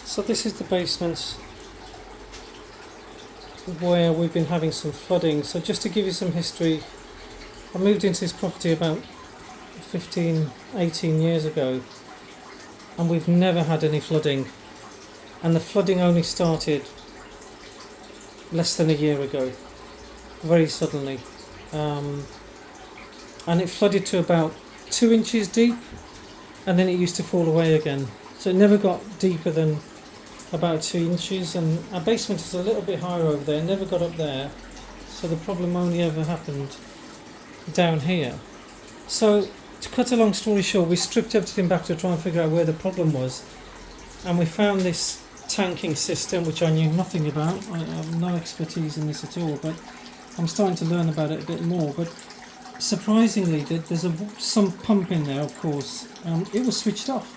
So this is the basement where we've been having some flooding. So just to give you some history, I moved into this property about 18 years ago, and we've never had any flooding, and the flooding only started less than a year ago, very suddenly, and it flooded to about 2 inches deep, and then it used to fall away again. So it never got deeper than about 2 inches, and our basement is a little bit higher over there, never got up there, so the problem only ever happened down here. So to cut a long story short, we stripped everything back to try and figure out where the problem was, and we found this tanking system which I knew nothing about. I have no expertise in this at all, but I'm starting to learn about it a bit more. But surprisingly, there's some pump in there, of course. It was switched off.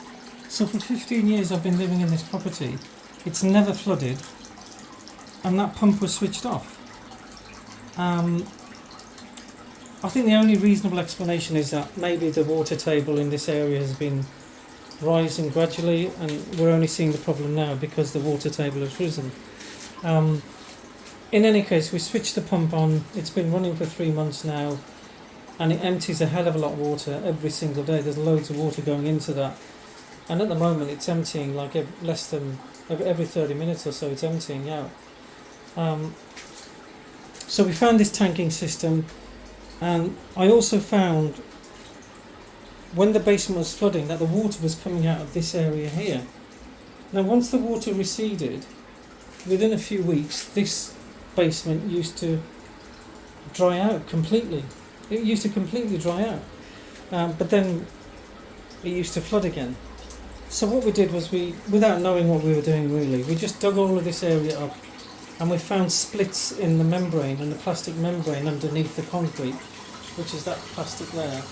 So for 15 years I've been living in this property, it's never flooded, and that pump was switched off. I think the only reasonable explanation is that maybe the water table in this area has been rising gradually, and we're only seeing the problem now because the water table has risen. In any case, we switched the pump on. It's been running for 3 months now, and it empties a hell of a lot of water every single day. There's loads of water going into that, and at the moment it's emptying like less than every 30 minutes or so. It's emptying out. So we found this tanking system, and I also found, when the basement was flooding, that the water was coming out of this area here. Now once the water receded, within a few weeks this basement used to dry out completely. It used to completely dry out, but then it used to flood again. So what we did was, without knowing what we were doing really, we just dug all of this area up, and we found splits in the membrane, in the plastic membrane underneath the concrete, which is that plastic layer.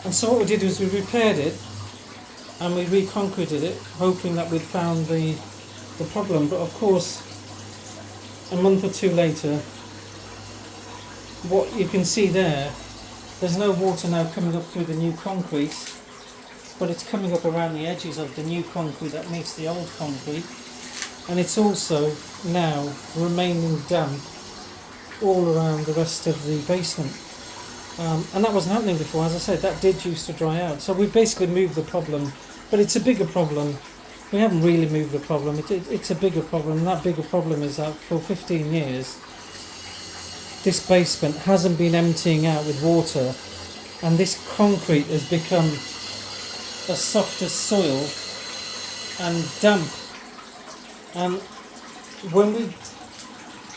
And so what we did was we repaired it, and we reconcreted it, hoping that we'd found the problem. But of course, a month or two later, what you can see there's no water now coming up through the new concrete, but it's coming up around the edges of the new concrete that meets the old concrete, and it's also now remaining damp all around the rest of the basement. And that wasn't happening before. As I said, that did used to dry out. So we basically moved the problem, but it's a bigger problem. We haven't really moved the problem. It's a bigger problem, and that bigger problem is that for 15 years this basement hasn't been emptying out with water, and this concrete has become as soft as soil and damp. And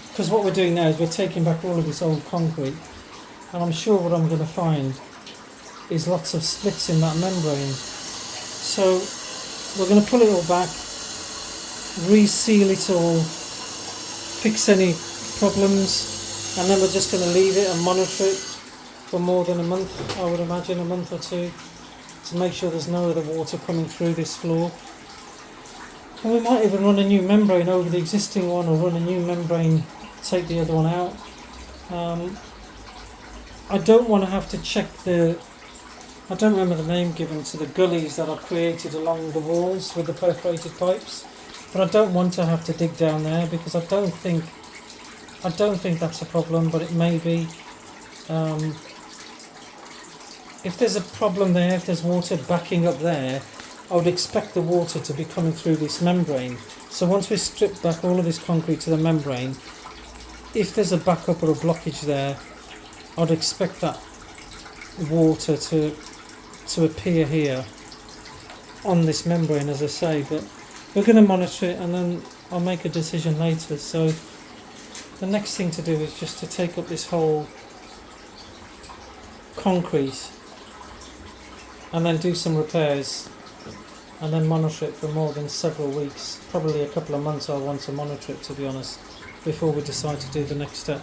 because what we're doing now is we're taking back all of this old concrete, and I'm sure what I'm going to find is lots of splits in that membrane. So we're going to pull it all back, reseal it all, fix any problems, and then we're just going to leave it and monitor it for more than a month, I would imagine, a month or two, to make sure there's no other water coming through this floor. And we might even run a new membrane over the existing one, or run a new membrane, take the other one out. I don't want to have to check I don't remember the name given to the gullies that are created along the walls with the perforated pipes, but I don't want to have to dig down there, because I don't think that's a problem, but it may be. If there's a problem there, if there's water backing up there, I would expect the water to be coming through this membrane. So once we strip back all of this concrete to the membrane, if there's a backup or a blockage there, I'd expect that water to appear here on this membrane, as I say. But we're going to monitor it, and then I'll make a decision later. So the next thing to do is just to take up this whole concrete and then do some repairs, and then monitor it for more than several weeks. Probably a couple of months I'll want to monitor it, to be honest, before we decide to do the next step.